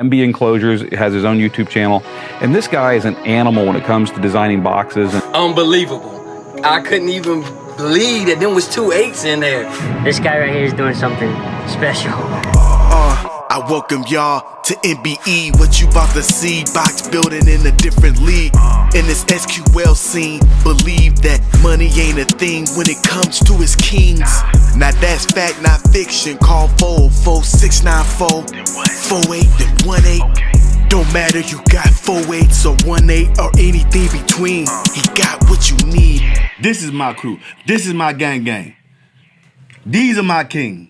MB Enclosures has his own YouTube channel, and this guy is an animal when it comes to designing boxes. Unbelievable. I couldn't even believe that there was 2 8s in there. This guy right here is doing something special. I welcome y'all to MBE. What you about to see, box building in a different league. In this SQL scene, believe that money ain't a thing when it comes to its kings. Now that's fact, not fiction. Call 44694 48 then 18. Don't matter, you got 4 8s or 1 8 or anything between. He got what you need. This is my crew. This is my gang. These are my kings.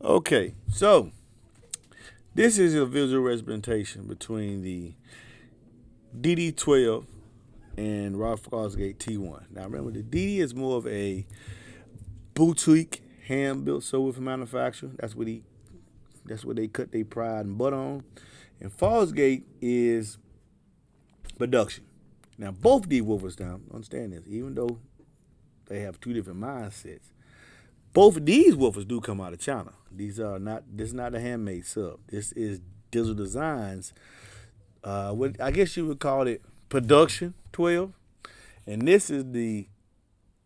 Okay, so this is a visual representation between the DD12 and Rockford Fosgate T1. Now remember, the DD is more of a boutique, hand-built subwoofer manufacturer. That's what they cut their pride and butter on. And Fosgate is production. Now both these woofers, now understand this, even though they have two different mindsets, both of these woofers do come out of China. This is not a handmade sub. This is Digital Designs. What I guess you would call it production 12. And this is the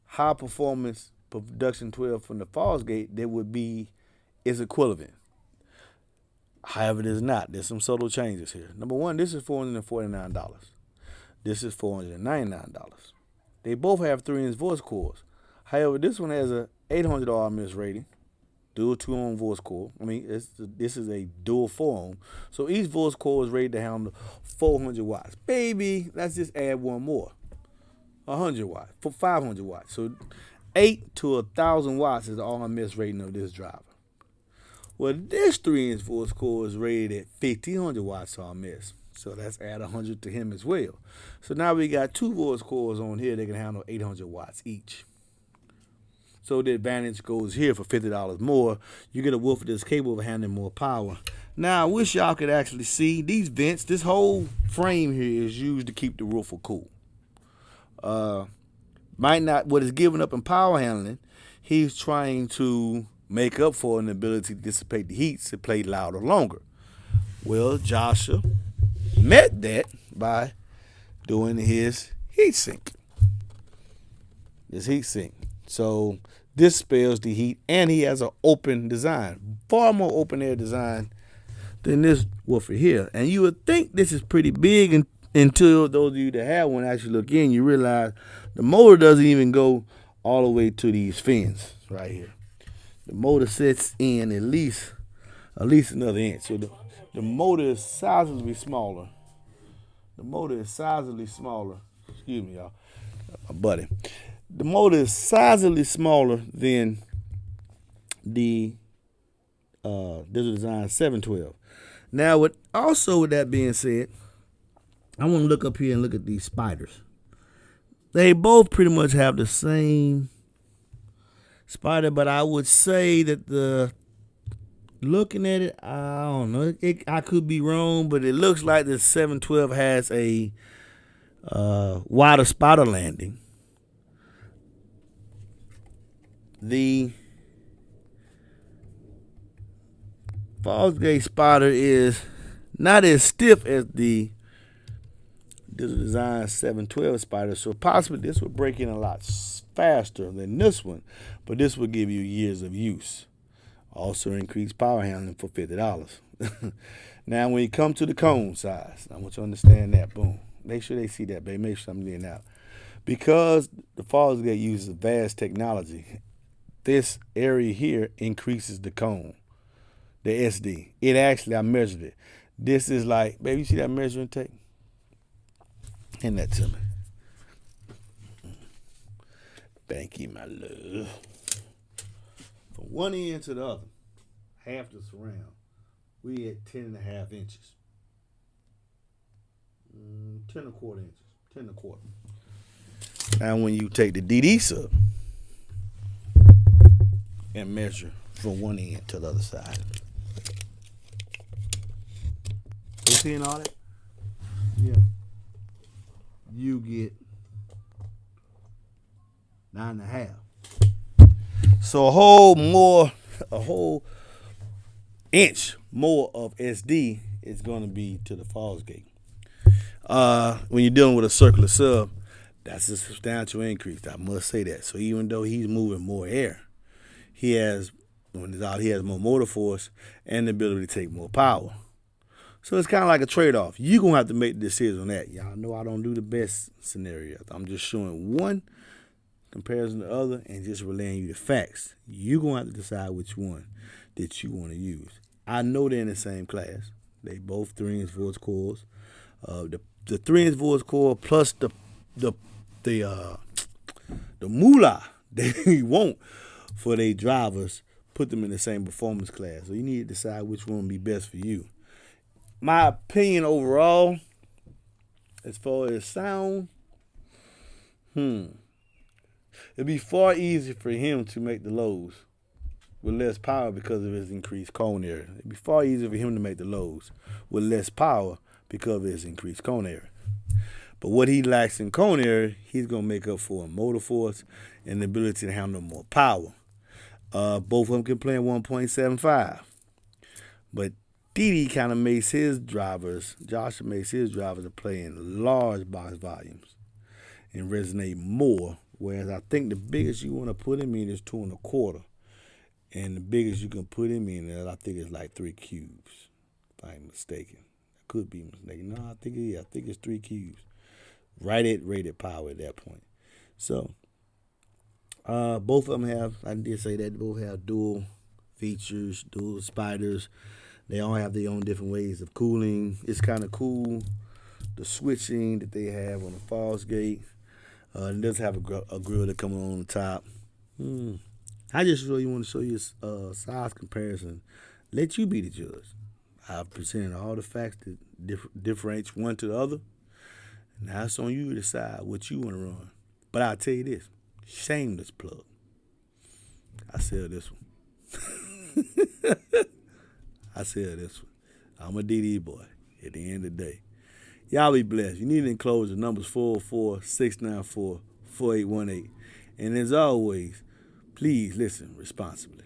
high performance production 12 from the Fosgate that would be its equivalent. However, it is not. There's some subtle changes here. Number one, this is $449. This is $499. They both have 3-inch voice cords. However, this one has a 800 RMS rating, dual 2-ohm voice cord. I mean, this is a dual 4-ohm. So each voice cord is rated to handle 400 watts. Baby, let's just add one more. 100 watts, for 500 watts. So 8 to 1,000 watts is the RMS rating of this driver. Well, this 3-inch voice cord is rated at 1,500 watts RMS. So let's add 100 to him as well. So now we got 2 voice cords on here that can handle 800 watts each. So the advantage goes here for $50 more. You get a woofer that's capable of handling more power. Now, I wish y'all could actually see these vents. This whole frame here is used to keep the woofer cool. What is giving up in power handling, he's trying to make up for an ability to dissipate the heat to play louder longer. Well, Joshua met that by doing his heat sink. So this spells the heat, and he has an open design, far more open air design than this woofer here. And you would think this is pretty big until those of you that have one actually look in, you realize the motor doesn't even go all the way to these fins right here. The motor sets in at least another inch. So the motor is sizably smaller. Excuse me, y'all. My buddy. The motor is sizably smaller than the Digital Design 712. Now, with that being said, I want to look up here and look at these spiders. They both pretty much have the same spider, but I would say that looking at it, I don't know. I could be wrong, but it looks like the 712 has a wider spider landing. The Fosgate spider is not as stiff as the Digital Design 712 spider, so possibly this would break in a lot faster than this one, but this will give you years of use. Also increase power handling for $50. Now, when you come to the cone size, I want you to understand that. Boom. Make sure they see that, baby. Make sure I'm getting out. Because the Fosgate uses vast technology, this area here increases the cone, the SD. I measured it. This is like, baby, you see that measuring tape? Hand that to me. Thank you, my love. From one end to the other, half the surround, we at 10.5 inches. 10 and a quarter. Now, when you take the DD sub and measure from one end to the other side, you seeing all that? Yeah. You get 9.5. So a whole inch more of SD is going to be to the Fosgate. When you're dealing with a circular sub, that's a substantial increase. I must say that. So even though he's moving more air, he has more motor force and the ability to take more power. So it's kind of like a trade-off. You're going to have to make the decision on that. Y'all know I don't do the best scenario. I'm just showing one comparison to the other and just relaying you the facts. You're going to have to decide which one that you want to use. I know they're in the same class. They both 3-inch voice cores. The 3-inch voice core plus the moolah they want for their drivers put them in the same performance class. So you need to decide which one will be best for you. My opinion overall, as far as sound, it'd be far easier for him to make the lows with less power because of his increased cone area. It'd be far easier for him to make the lows with less power because of his increased cone area. But what he lacks in cone area, he's going to make up for in motor force and the ability to handle more power. Both of them can play in 1.75. But Didi kind of makes his drivers, Joshua makes his drivers to play in large box volumes and resonate more. Whereas I think the biggest you want to put him in is 2 1/4. And the biggest you can put him in, I think it's like 3 cubes, if I'm mistaken. I could be mistaken. No, I think it's 3 cubes. Right at rated power at that point. So, both of them have, I did say that, both have dual features, dual spiders. They all have their own different ways of cooling. It's kind of cool, the switching that they have on the Fosgate. It does have a grill that comes on the top. I just really want to show you a size comparison. Let you be the judge. I've presented all the facts that differentiate one to the other. Now it's on you to decide what you want to run. But I'll tell you this, shameless plug. I sell this one. I sell this one. I'm a DD boy at the end of the day. Y'all be blessed. You need an enclosure. Numbers 44694-4818. And as always, please listen responsibly.